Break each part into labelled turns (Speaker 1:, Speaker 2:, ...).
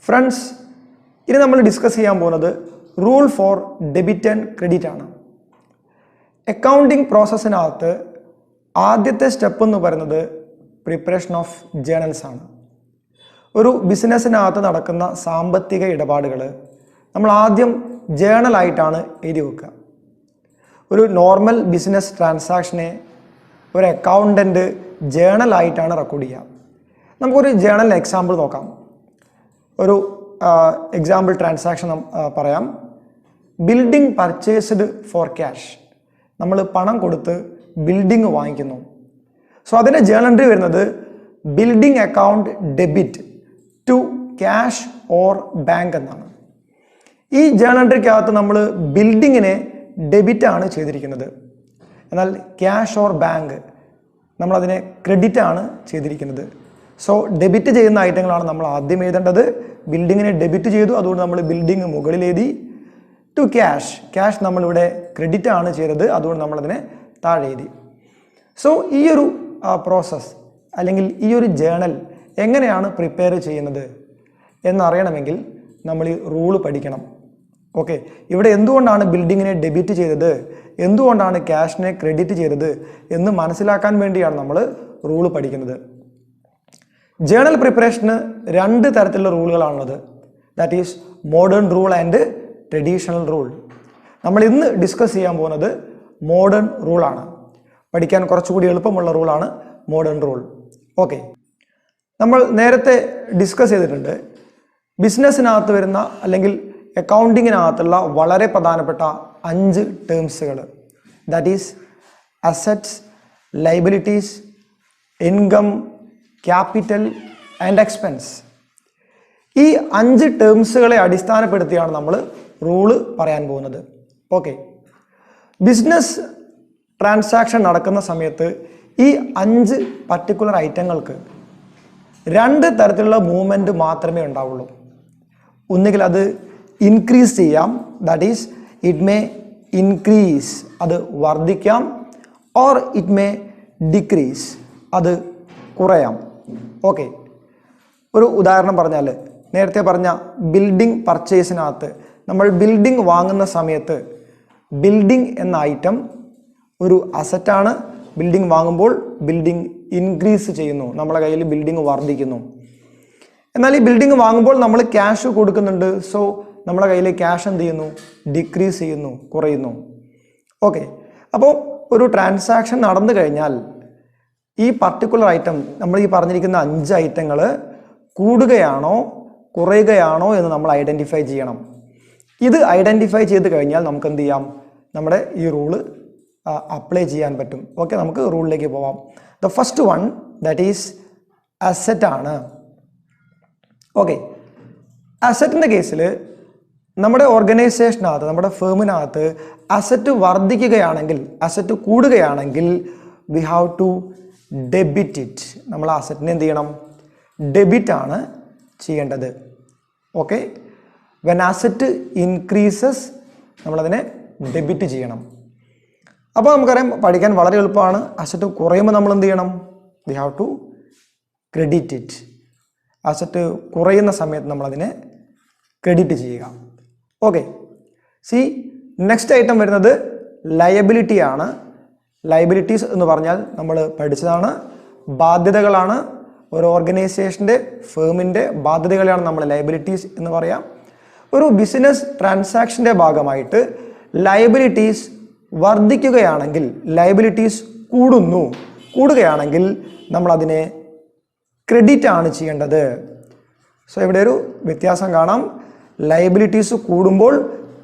Speaker 1: Friends, ഇനി നമ്മൾ discuss ചെയ്യാൻ പോകുന്നത് rule for debit and credit ആണ്. അക്കൗണ്ടിംഗ് പ്രോസസ്സിനകത്ത് ആദ്യത്തെ സ്റ്റെപ്പ് എന്ന് പറയുന്നത് പ്രിപ്പറേഷൻ ഓഫ് ജേണൽസ് ആണ്. ഒരു ബിസിനസ്സിനകത്ത് നടക്കുന്ന സാമ്പത്തിക ഇടപാടുകൾ നമ്മൾ ആദ്യം ജേണലായിട്ടാണ് എഴുതി വെക്കുക. ഒരു നോർമൽ ബിസിനസ് ട്രാൻസാക്ഷനെ ഒരു അക്കൗണ്ടൻറ്റ് ജേണലായിട്ടാണ് റെക്കോർഡ് ചെയ്യുക. നമുക്കൊരു ജേണൽ എക്സാമ്പിൾ നോക്കാം. ഒരു എക്സാമ്പിൾ ട്രാൻസാക്ഷൻ പറയാം. Building purchased for cash. നമ്മൾ പണം കൊടുത്ത് ബിൽഡിംഗ് വാങ്ങിക്കുന്നു. സോ അതിൻ്റെ ജേണൽ എൻട്രി വരുന്നത് building account debit to cash or bank എന്നാണ്. ഈ ജേണൽ എൻട്രിക്കകത്ത് നമ്മൾ ബിൽഡിങ്ങിനെ ഡെബിറ്റ് ആണ് ചെയ്തിരിക്കുന്നത്. എന്നാൽ ക്യാഷ് ഓർ ബാങ്ക് നമ്മളതിനെ ക്രെഡിറ്റ് ആണ് ചെയ്തിരിക്കുന്നത്. സോ ഡെബിറ്റ് ചെയ്യുന്ന ഐറ്റങ്ങളാണ് നമ്മൾ ആദ്യം എഴുതേണ്ടത്. ബിൽഡിങ്ങിനെ ഡെബിറ്റ് ചെയ്തു, അതുകൊണ്ട് നമ്മൾ ബിൽഡിങ് മുകളിൽ എഴുതി. ടു ക്യാഷ് നമ്മളിവിടെ ക്രെഡിറ്റ് ആണ് ചെയ്തത്, അതുകൊണ്ട് നമ്മളതിനെ താഴെ എഴുതി. സോ ഈ ഒരു പ്രോസസ്സ് അല്ലെങ്കിൽ ഈ ഒരു ജേണൽ എങ്ങനെയാണ് പ്രിപ്പയർ ചെയ്യുന്നത് എന്നറിയണമെങ്കിൽ നമ്മൾ ഈ റൂള് പഠിക്കണം. ഓക്കെ, ഇവിടെ എന്തുകൊണ്ടാണ് ബിൽഡിങ്ങിനെ ഡെബിറ്റ് ചെയ്തത്, എന്തുകൊണ്ടാണ് ക്യാഷിനെ ക്രെഡിറ്റ് ചെയ്തത് എന്ന് മനസ്സിലാക്കാൻ വേണ്ടിയാണ് നമ്മൾ റൂള് പഠിക്കുന്നത്. ജേണൽ പ്രിപ്പറേഷന് രണ്ട് തരത്തിലുള്ള റൂളുകളാണുള്ളത്. That is modern rule and traditional rule. നമ്മൾ ഇന്ന് ഡിസ്കസ് ചെയ്യാൻ പോകുന്നത് മോഡേൺ റൂളാണ്. പഠിക്കാൻ കുറച്ചുകൂടി എളുപ്പമുള്ള റൂളാണ് മോഡേൺ റൂൾ. ഓക്കെ, നമ്മൾ നേരത്തെ ഡിസ്കസ് ചെയ്തിട്ടുണ്ട് ബിസിനസ്സിനകത്ത് വരുന്ന അല്ലെങ്കിൽ അക്കൗണ്ടിങ്ങിനകത്തുള്ള വളരെ പ്രധാനപ്പെട്ട 5 ടേംസുകൾ. That is assets, liabilities, income, capital and expense. ഈ 5 ടേംസുകളെ അടിസ്ഥാനപ്പെടുത്തിയാണ് നമ്മൾ റൂള് പറയാൻ പോകുന്നത്. ഓക്കെ, ബിസിനസ് ട്രാൻസാക്ഷൻ നടക്കുന്ന സമയത്ത് ഈ 5 പർട്ടിക്കുലർ ഐറ്റങ്ങൾക്ക് 2 തരത്തിലുള്ള മൂവ്മെൻറ്റ് മാത്രമേ ഉണ്ടാവുള്ളൂ. ഒന്നുകിൽ അത് ഇൻക്രീസ് ചെയ്യാം, that is it may increase, അത് വർദ്ധിക്കാം, ഓർ ഇറ്റ് മേ ഡിക്രീസ്, അത് കുറയാം. ഓക്കെ, ഒരു ഉദാഹരണം പറഞ്ഞാൽ നേരത്തെ പറഞ്ഞ ബിൽഡിംഗ് പർച്ചേസിനകത്ത് നമ്മൾ ബിൽഡിംഗ് വാങ്ങുന്ന സമയത്ത് ബിൽഡിംഗ് എന്ന ഐറ്റം ഒരു അസറ്റാണ്. ബിൽഡിംഗ് വാങ്ങുമ്പോൾ ബിൽഡിംഗ് ഇൻക്രീസ് ചെയ്യുന്നു, നമ്മളെ കയ്യിൽ ബിൽഡിംഗ് വർദ്ധിക്കുന്നു. എന്നാൽ ഈ ബിൽഡിംഗ് വാങ്ങുമ്പോൾ നമ്മൾ ക്യാഷ് കൊടുക്കുന്നുണ്ട്. സോ നമ്മളെ കയ്യിൽ ക്യാഷ് എന്ത് ചെയ്യുന്നു, ഡിക്രീസ് ചെയ്യുന്നു, കുറയുന്നു. ഓക്കെ, അപ്പോൾ ഒരു ട്രാൻസാക്ഷൻ നടന്നു കഴിഞ്ഞാൽ ഈ പർട്ടിക്കുലർ ഐറ്റം നമ്മൾ ഈ പറഞ്ഞിരിക്കുന്ന 5 ഐറ്റങ്ങൾ കൂടുകയാണോ കുറയുകയാണോ എന്ന് നമ്മൾ ഐഡൻറ്റിഫൈ ചെയ്യണം. ഇത് ഐഡൻറ്റിഫൈ ചെയ്ത് കഴിഞ്ഞാൽ നമുക്ക് എന്ത് ചെയ്യാം, നമ്മുടെ ഈ റൂള് അപ്ലൈ ചെയ്യാൻ പറ്റും. ഓക്കെ, നമുക്ക് റൂളിലേക്ക് പോവാം. The first one that is asset ആണ്. ഓക്കെ, അസറ്റിൻ്റെ കേസിൽ നമ്മുടെ ഓർഗനൈസേഷനകത്ത് നമ്മുടെ ഫേമിനകത്ത് അസറ്റ് വർദ്ധിക്കുകയാണെങ്കിൽ, അസറ്റ് കൂടുകയാണെങ്കിൽ we have to debit it. നമ്മൾ അസറ്റിനെ എന്ത് ചെയ്യണം, ഡെബിറ്റ് ആണ് ചെയ്യേണ്ടത്. ഓക്കെ, വെൻ അസറ്റ് ഇൻക്രീസസ് നമ്മളതിനെ ഡെബിറ്റ് ചെയ്യണം. അപ്പോൾ നമുക്കറിയാം പഠിക്കാൻ വളരെ എളുപ്പമാണ്. അസറ്റ് കുറയുമ്പോൾ നമ്മൾ എന്ത് ചെയ്യണം, we have to credit it. Asset കുറയുന്ന സമയത്ത് നമ്മളതിനെ ക്രെഡിറ്റ് ചെയ്യുക. ഓക്കെ, സി നെക്സ്റ്റ് ഐറ്റം വരുന്നത് ലയബിലിറ്റി ആണ്. ലയബിലിറ്റീസ് എന്ന് പറഞ്ഞാൽ നമ്മൾ പഠിച്ചതാണ്, ബാധ്യതകളാണ്. ഒരു ഓർഗനൈസേഷൻ്റെ ഫേമിൻ്റെ ബാധ്യതകളാണ് നമ്മൾ ലയബിലിറ്റീസ് എന്ന് പറയാം. ഒരു ബിസിനസ് ട്രാൻസാക്ഷൻ്റെ ഭാഗമായിട്ട് ലയബിലിറ്റീസ് വർദ്ധിക്കുകയാണെങ്കിൽ, ലയബിലിറ്റീസ് കൂടുകയാണെങ്കിൽ നമ്മളതിനെ ക്രെഡിറ്റ് ആണ് ചെയ്യേണ്ടത്. സോ ഇവിടെ ഒരു വ്യത്യാസം കാണാം. ലയബിലിറ്റീസ് കൂടുമ്പോൾ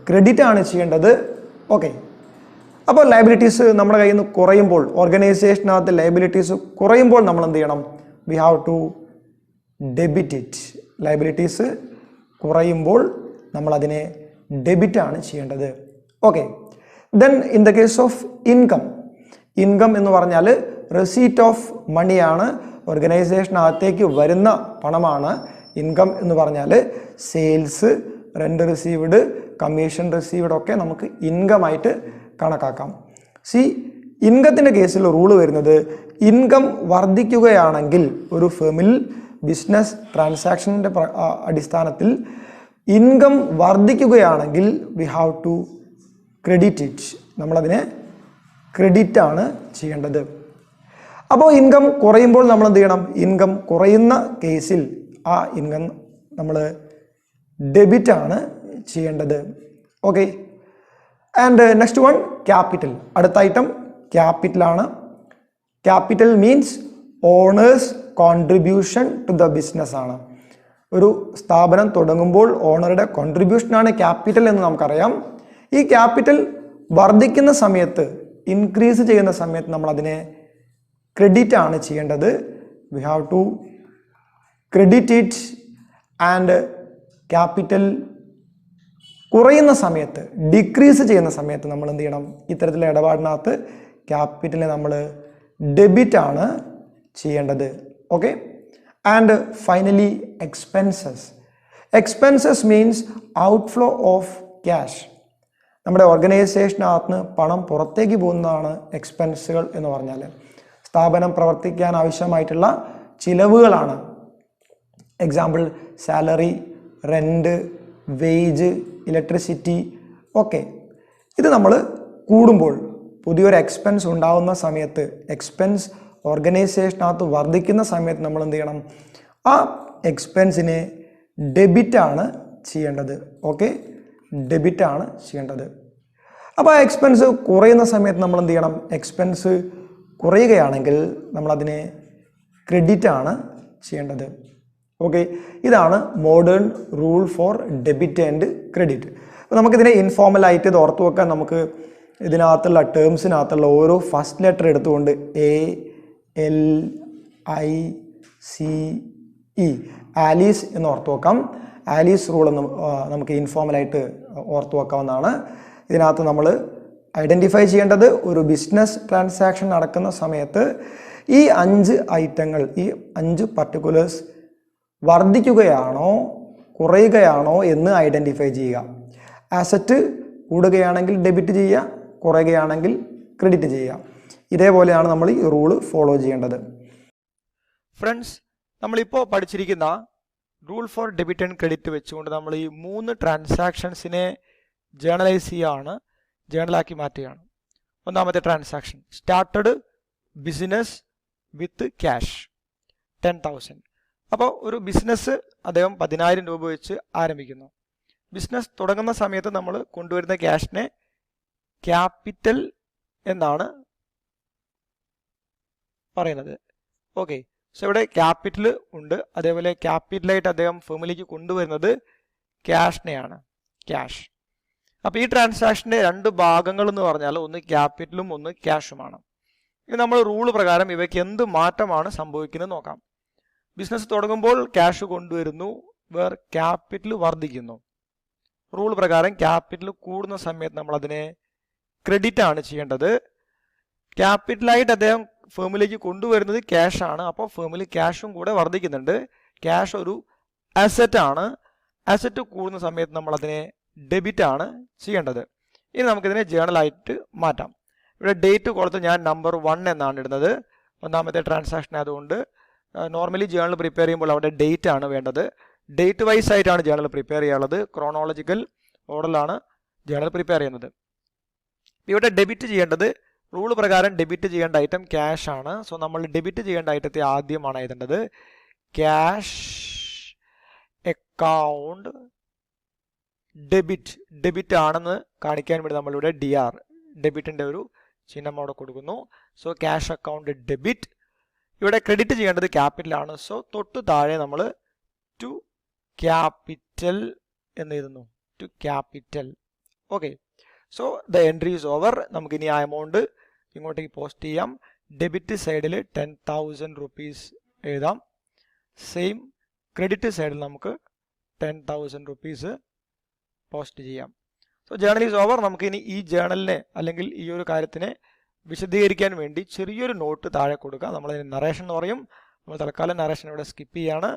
Speaker 1: ക്രെഡിറ്റ് ആണ് ചെയ്യേണ്ടത്. ഓക്കെ, അപ്പോൾ ലയബിലിറ്റീസ് നമ്മുടെ കയ്യിൽ നിന്ന് കുറയുമ്പോൾ, ഓർഗനൈസേഷനകത്ത് ലയബിലിറ്റീസ് കുറയുമ്പോൾ നമ്മൾ എന്ത് ചെയ്യണം, we have to debit it. Liabilities കുറയുമ്പോൾ നമ്മളതിനെ ഡെബിറ്റ് ആണ് ചെയ്യേണ്ടത്. Okay, then in the case of income, income എന്ന് പറഞ്ഞാൽ റെസീറ്റ് ഓഫ് മണിയാണ്, ഓർഗനൈസേഷനകത്തേക്ക് വരുന്ന പണമാണ്. ഇൻകം എന്ന് പറഞ്ഞാൽ sales, rent received, commission received ഒക്കെ നമുക്ക് ഇൻകം ആയിട്ട് കണക്കാക്കാം. സി ഇൻകത്തിൻ്റെ കേസിൽ റൂള് വരുന്നത് ഇൻകം വർദ്ധിക്കുകയാണെങ്കിൽ ഒരു ഫേമിൽ ബിസിനസ് ട്രാൻസാക്ഷൻ്റെ അടിസ്ഥാനത്തിൽ ഇൻകം വർദ്ധിക്കുകയാണെങ്കിൽ we have to credit it. നമ്മളതിനെ ക്രെഡിറ്റ് ആണ് ചെയ്യേണ്ടത്. അപ്പോൾ ഇൻകം കുറയുമ്പോൾ നമ്മൾ എന്ത് ചെയ്യണം? ഇൻകം കുറയുന്ന കേസിൽ ആ ഇൻകം നമ്മൾ ഡെബിറ്റ് ആണ് ചെയ്യേണ്ടത്. Okay. And next one capital. അടുത്ത ഐറ്റം ക്യാപിറ്റലാണ്. Capital means owner's contribution to the business ആണ്. ഒരു സ്ഥാപനം തുടങ്ങുമ്പോൾ ഓണറുടെ കോൺട്രിബ്യൂഷനാണ് ക്യാപിറ്റൽ എന്ന് നമുക്കറിയാം. ഈ ക്യാപിറ്റൽ വർദ്ധിക്കുന്ന സമയത്ത്, ഇൻക്രീസ് ചെയ്യുന്ന സമയത്ത് നമ്മൾ അതിനെ ക്രെഡിറ്റ് ആണ് ചെയ്യേണ്ടത്. We have to credit it. And capital കുറയുന്ന സമയത്ത്, ഡിക്രീസ് ചെയ്യുന്ന സമയത്ത് നമ്മൾ എന്ത് ചെയ്യണം? ഇത്തരത്തിലുള്ള ഇടപാടിനകത്ത് ക്യാപിറ്റലിനെ നമ്മൾ ഡെബിറ്റ് ആണ് ചെയ്യേണ്ടത്. Okay. And finally expenses. Expenses means outflow of cash. നമ്മുടെ ഓർഗനൈസേഷനകത്ത് നിന്ന് പണം പുറത്തേക്ക് പോകുന്നതാണ് എക്സ്പെൻസുകൾ എന്ന് പറഞ്ഞാൽ. സ്ഥാപനം പ്രവർത്തിക്കാൻ ആവശ്യമായിട്ടുള്ള ചിലവുകളാണ്. Example salary, rent, wage, electricity. Okay. ഇത് നമ്മൾ കൂടുമ്പോൾ, പുതിയൊരു എക്സ്പെൻസ് ഉണ്ടാകുന്ന സമയത്ത്, എക്സ്പെൻസ് ഓർഗനൈസേഷനകത്ത് വർദ്ധിക്കുന്ന സമയത്ത് നമ്മൾ എന്ത് ചെയ്യണം? ആ എക്സ്പെൻസിനെ ഡെബിറ്റാണ് ചെയ്യേണ്ടത്. ഓക്കെ, ഡെബിറ്റാണ് ചെയ്യേണ്ടത്. അപ്പോൾ ആ എക്സ്പെൻസ് കുറയുന്ന സമയത്ത് നമ്മൾ എന്ത് ചെയ്യണം? എക്സ്പെൻസ് കുറയുകയാണെങ്കിൽ നമ്മളതിനെ ക്രെഡിറ്റാണ് ചെയ്യേണ്ടത്. ഓക്കെ, ഇതാണ് modern rule for debit and credit. അപ്പോൾ നമുക്കിതിനെ ഇൻഫോർമലായിട്ട് ഇത് ഓർത്തു വെക്കാൻ നമുക്ക് ഇതിനകത്തുള്ള ടേംസിനകത്തുള്ള ഓരോ ഫസ്റ്റ് ലെറ്റർ എടുത്തുകൊണ്ട് ALICE ആലീസ് എന്ന് ഓർത്തു വെക്കാം. ആലീസ് റൂൾ എന്ന് നമുക്ക് ഇൻഫോർമലായിട്ട് ഓർത്തു വെക്കാവുന്നതാണ്. ഇതിനകത്ത് നമ്മൾ ഐഡൻറ്റിഫൈ ചെയ്യേണ്ടത്, ഒരു ബിസിനസ് ട്രാൻസാക്ഷൻ നടക്കുന്ന സമയത്ത് ഈ 5 ഐറ്റങ്ങൾ, ഈ 5 പർട്ടിക്കുലേഴ്സ് വർദ്ധിക്കുകയാണോ കുറയുകയാണോ എന്ന് ഐഡൻറ്റിഫൈ ചെയ്യുക. ആസറ്റ് കൂടുകയാണെങ്കിൽ ഡെബിറ്റ് ചെയ്യുക, കുറയുകയാണെങ്കിൽ ക്രെഡിറ്റ് ചെയ്യുക. ഇതേപോലെയാണ് നമ്മൾ ഈ റൂള് ഫോളോ ചെയ്യേണ്ടത്.
Speaker 2: ഫ്രണ്ട്സ്, നമ്മളിപ്പോൾ പഠിച്ചിരിക്കുന്ന rule for debit and credit വെച്ചുകൊണ്ട് നമ്മൾ ഈ 3 ട്രാൻസാക്ഷൻസിനെ ജേർണലൈസ് ചെയ്യുകയാണ്, ജേർണലാക്കി മാറ്റുകയാണ്. ഒന്നാമത്തെ transaction, started business with cash 10,000. അപ്പോൾ ഒരു ബിസിനസ് അദ്ദേഹം 10,000 രൂപ വെച്ച് ആരംഭിക്കുന്നു. ബിസിനസ് തുടങ്ങുന്ന സമയത്ത് നമ്മൾ കൊണ്ടുവരുന്ന ക്യാഷിനെ ക്യാപിറ്റൽ എന്നാണ് പറയുന്നത്. ഓക്കെ, സോ ഇവിടെ ക്യാപിറ്റൽ ഉണ്ട്. അതേപോലെ ക്യാപിറ്റലായിട്ട് അദ്ദേഹം ഫേമിലേക്ക് കൊണ്ടുവരുന്നത് ക്യാഷിനെയാണ്, ക്യാഷ്. അപ്പോൾ ഈ ട്രാൻസാക്ഷൻ്റെ 2 ഭാഗങ്ങൾ എന്ന് പറഞ്ഞാൽ ഒന്ന് ക്യാപിറ്റലും ഒന്ന് ക്യാഷുമാണ്. ഇനി നമ്മൾ റൂള് പ്രകാരം ഇവയ്ക്ക് എന്ത് മാറ്റമാണ് സംഭവിക്കുന്നത് നോക്കാം. ബിസിനസ് തുടങ്ങുമ്പോൾ ക്യാഷ് കൊണ്ടുവരുന്നു, വേർ ക്യാപിറ്റൽ വർദ്ധിക്കുന്നു. റൂൾ പ്രകാരം ക്യാപിറ്റൽ കൂടുന്ന സമയത്ത് നമ്മൾ അതിനെ ക്രെഡിറ്റ് ആണ് ചെയ്യേണ്ടത്. ക്യാപിറ്റലായിട്ട് അദ്ദേഹം ഫേമിലേക്ക് കൊണ്ടുവരുന്നത് ക്യാഷ് ആണ്. അപ്പോൾ ഫേമിൽ ക്യാഷും കൂടെ വർദ്ധിക്കുന്നുണ്ട്. ക്യാഷ് ഒരു അസറ്റ് ആണ്. അസറ്റ് കൂടുന്ന സമയത്ത് നമ്മൾ അതിനെ ഡെബിറ്റ് ആണ് ചെയ്യേണ്ടത്. ഇനി നമുക്കിതിനെ ജേർണലായിട്ട് മാറ്റാം. ഇവിടെ ഡേറ്റ് കൊടുത്ത് ഞാൻ നമ്പർ 1 എന്നാണ് ഇടുന്നത്. ഒന്നാമത്തെ ട്രാൻസാക്ഷൻ ആയതുകൊണ്ട് നോർമലി ജേർണൽ പ്രിപ്പയർ ചെയ്യുമ്പോൾ അവിടെ ഡേറ്റ് ആണ് വേണ്ടത്. ഡേറ്റ് വൈസ് ആയിട്ടാണ് ജേർണൽ പ്രിപ്പയർ ചെയ്യാനുള്ളത്. ക്രോണോളജിക്കൽ ഓർഡറിലാണ് ജേർണൽ പ്രിപ്പയർ ചെയ്യുന്നത്. ഇവിടെ ഡെബിറ്റ് ചെയ്യേണ്ടത്, റൂൾ പ്രകാരം ഡെബിറ്റ് ചെയ്യേണ്ട ഐറ്റം ക്യാഷ് ആണ്. സോ നമ്മൾ ഡെബിറ്റ് ചെയ്യേണ്ട ഐറ്റത്തെ ആദ്യമാണ് എഴുതേണ്ടത്. Cash account debit. ഡെബിറ്റ് ആണെന്ന് കാണിക്കാൻ വേണ്ടി നമ്മളിവിടെ DR, ഡെബിറ്റിൻ്റെ ഒരു ചിഹ്നം അവിടെ കൊടുക്കുന്നു. So cash account debit. ഇവിടെ ക്രെഡിറ്റ് ചെയ്യേണ്ടത് ക്യാപിറ്റലാണ്. സോ തൊട്ട് താഴെ നമ്മൾ ടു ക്യാപിറ്റൽ എന്ന് എഴുതുന്നു, to capital. Okay, so the entry is over. നമുക്കിനി ആ എമൗണ്ട് ഇങ്ങോട്ടേക്ക് പോസ്റ്റ് ചെയ്യാം. ഡെബിറ്റ് സൈഡിൽ 10,000 റുപ്പീസ് എഴുതാം. സെയിം ക്രെഡിറ്റ് സൈഡിൽ നമുക്ക് 10,000 റുപ്പീസ് പോസ്റ്റ് ചെയ്യാം. So journal is over. നമുക്കിനി ഈ ജേർണലിനെ അല്ലെങ്കിൽ ഈ ഒരു കാര്യത്തിനെ വിശദീകരിക്കാൻ വേണ്ടി ചെറിയൊരു നോട്ട് താഴെ കൊടുക്കുക. നമ്മളതിന് നറേഷൻ എന്ന് പറയും. നമ്മൾ തൽക്കാലം നറേഷൻ ഇവിടെ സ്കിപ്പ് ചെയ്യാണ്.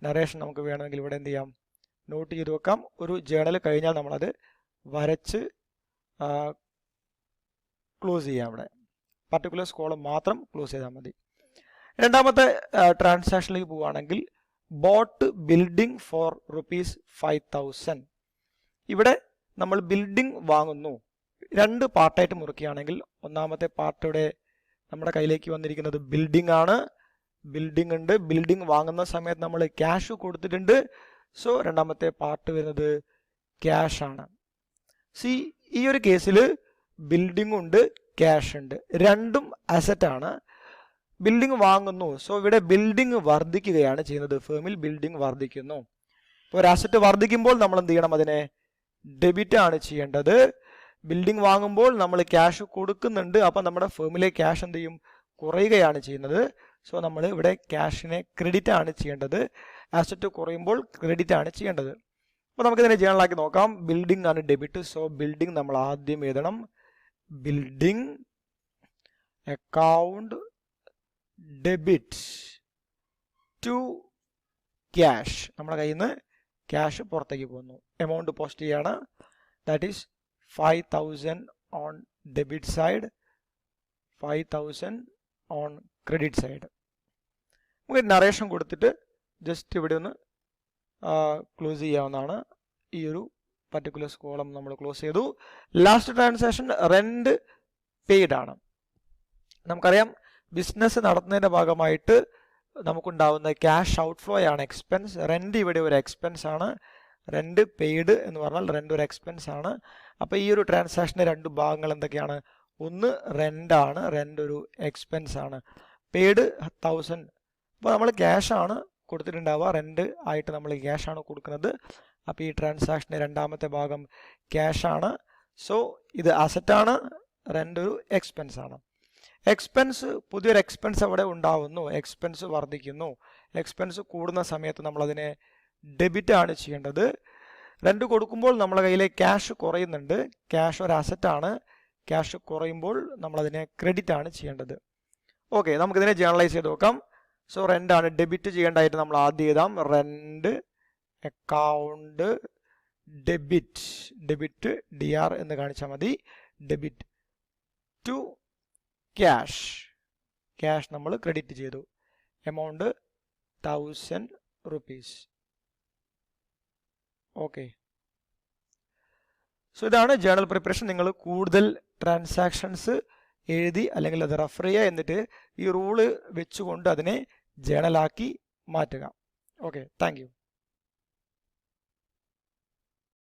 Speaker 2: നറേഷൻ നമുക്ക് വേണമെങ്കിൽ ഇവിടെ എന്ത് ചെയ്യാം, നോട്ട് ചെയ്ത് വെക്കാം. ഒരു ജേർണൽ കഴിഞ്ഞാൽ നമ്മളത് വരച്ച് ക്ലോസ് ചെയ്യാം. ഇവിടെ പർട്ടിക്കുലർ കോളം മാത്രം ക്ലോസ് ചെയ്താൽ മതി. രണ്ടാമത്തെ ട്രാൻസാക്ഷനിലേക്ക് പോവുകയാണെങ്കിൽ ബോട്ട് ബിൽഡിംഗ് ഫോർ ₹5,000. ഇവിടെ നമ്മൾ ബിൽഡിംഗ് വാങ്ങുന്നു. രണ്ട് പാർട്ടായിട്ട് മുറിക്കുകയാണെങ്കിൽ ഒന്നാമത്തെ പാർട്ട് ഇവിടെ നമ്മുടെ കയ്യിലേക്ക് വന്നിരിക്കുന്നത് ബിൽഡിംഗ് ആണ്. ബിൽഡിംഗ് ഉണ്ട്. ബിൽഡിംഗ് വാങ്ങുന്ന സമയത്ത് നമ്മൾ ക്യാഷ് കൊടുത്തിട്ടുണ്ട്. സോ രണ്ടാമത്തെ പാർട്ട് വരുന്നത് ക്യാഷ് ആണ്. ഈ ഒരു കേസിൽ ബിൽഡിംഗ് ഉണ്ട്, ക്യാഷ് ഉണ്ട്, രണ്ടും അസറ്റ് ആണ്. ബിൽഡിംഗ് വാങ്ങുന്നു. സോ ഇവിടെ ബിൽഡിംഗ് വർദ്ധിക്കുകയാണ് ചെയ്യുന്നത്. ഫേമിൽ ബിൽഡിംഗ് വർദ്ധിക്കുന്നു. ഇപ്പോൾ ഒരു അസറ്റ് വർദ്ധിക്കുമ്പോൾ നമ്മൾ എന്ത് ചെയ്യണം? അതിനെ ഡെബിറ്റ് ആണ് ചെയ്യേണ്ടത്. ബിൽഡിംഗ് വാങ്ങുമ്പോൾ നമ്മൾ ക്യാഷ് കൊടുക്കുന്നുണ്ട്. അപ്പം നമ്മുടെ ഫേമിലെ ക്യാഷ് എന്ത് ചെയ്യും? കുറയുകയാണ് ചെയ്യുന്നത്. സോ നമ്മൾ ഇവിടെ ക്യാഷിനെ ക്രെഡിറ്റ് ആണ് ചെയ്യേണ്ടത്. അസറ്റ് കുറയുമ്പോൾ ക്രെഡിറ്റ് ആണ് ചെയ്യേണ്ടത്. അപ്പോൾ നമുക്കിതിനെ ജേണലാക്കി നോക്കാം. ബിൽഡിംഗ് ആണ് ഡെബിറ്റ്. സോ ബിൽഡിംഗ് നമ്മൾ ആദ്യം എഴുതണം. Building account debit to cash. നമ്മുടെ കയ്യിൽ നിന്ന് ക്യാഷ് പുറത്തേക്ക് പോകുന്നു. എമൗണ്ട് പോസ്റ്റ് ചെയ്യാണ്. That is 5,000 on debit side, 5,000 on credit side. നമുക്ക് നറേഷൻ കൊടുത്തിട്ട് ജസ്റ്റ് ഇവിടെ ഒന്ന് ക്ലോസ് ചെയ്യാവുന്നതാണ്. ഈ ഒരു പർട്ടിക്കുലർ കോളം നമ്മൾ ക്ലോസ് ചെയ്തു. ലാസ്റ്റ് ട്രാൻസാക്ഷൻ റെന്റ് പെയ്ഡ് ആണ്. നമുക്കറിയാം ബിസിനസ് നടത്തുന്നതിൻ്റെ ഭാഗമായിട്ട് നമുക്കുണ്ടാവുന്ന ക്യാഷ് ഔട്ട്ഫ്ലോ ആണ് എക്സ്പെൻസ്. റെന്റ് ഇവിടെ ഒരു എക്സ്പെൻസ് ആണ്. റെന്റ് പെയ്ഡ് എന്ന് പറഞ്ഞാൽ റെന്റ് ഒരു എക്സ്പെൻസ് ആണ്. അപ്പോൾ ഈ ഒരു ട്രാൻസാക്ഷൻ്റെ രണ്ട് ഭാഗങ്ങൾ എന്തൊക്കെയാണ്? ഒന്ന് റെന്റ് ആണ്. റെന്റ് ഒരു എക്സ്പെൻസ് ആണ്. പെയ്ഡ് 1,000. അപ്പോൾ നമ്മൾ ക്യാഷ് ആണ് കൊടുത്തിട്ടുണ്ടാവുക. റെന്റ് ആയിട്ട് നമ്മൾ ക്യാഷ് ആണ് കൊടുക്കുന്നത്. അപ്പോൾ ഈ ട്രാൻസാക്ഷൻ്റെ രണ്ടാമത്തെ ഭാഗം ക്യാഷ് ആണ്. സോ ഇത് അസറ്റ് ആണ്. റെന്റ് ഒരു എക്സ്പെൻസ് ആണ്. എക്സ്പെൻസ്, പുതിയൊരു എക്സ്പെൻസ് അവിടെ ഉണ്ടാവുന്നു. എക്സ്പെൻസ് വർദ്ധിക്കുന്നു. എക്സ്പെൻസ് കൂടുന്ന സമയത്ത് നമ്മളതിനെ ഡെബിറ്റ് ആണ് ചെയ്യേണ്ടത്. റെന്റ് കൊടുക്കുമ്പോൾ നമ്മളെ കയ്യിലെ ക്യാഷ് കുറയുന്നുണ്ട്. ക്യാഷ് ഒരു അസറ്റ് ആണ്. ക്യാഷ് കുറയുമ്പോൾ നമ്മളതിനെ ക്രെഡിറ്റ് ആണ് ചെയ്യേണ്ടത്. ഓക്കെ, നമുക്കിതിനെ ജേണലൈസ് ചെയ്ത് നോക്കാം. സോ റെന്റ് ആണ് ഡെബിറ്റ് ചെയ്യേണ്ടതായിട്ട് നമ്മൾ ആദ്യം എഴുതാം. Rent account debit, debit DR എന്ന് കാണിച്ചാൽ മതി. ഡെബിറ്റ് ടു ക്യാഷ്, ക്യാഷ് നമ്മൾ ക്രെഡിറ്റ് ചെയ്തു. എമൗണ്ട് ₹1,000. ഓക്കെ, സോ ഇതാണ് ജേണൽ പ്രിപ്പറേഷൻ. നിങ്ങൾ കൂടുതൽ ട്രാൻസാക്ഷൻസ് എഴുതി അല്ലെങ്കിൽ അത് റെഫർ ചെയ്യുക, എന്നിട്ട് ഈ റൂള് വെച്ചുകൊണ്ട് അതിനെ ജേണലാക്കി മാറ്റുക. Okay, thank you.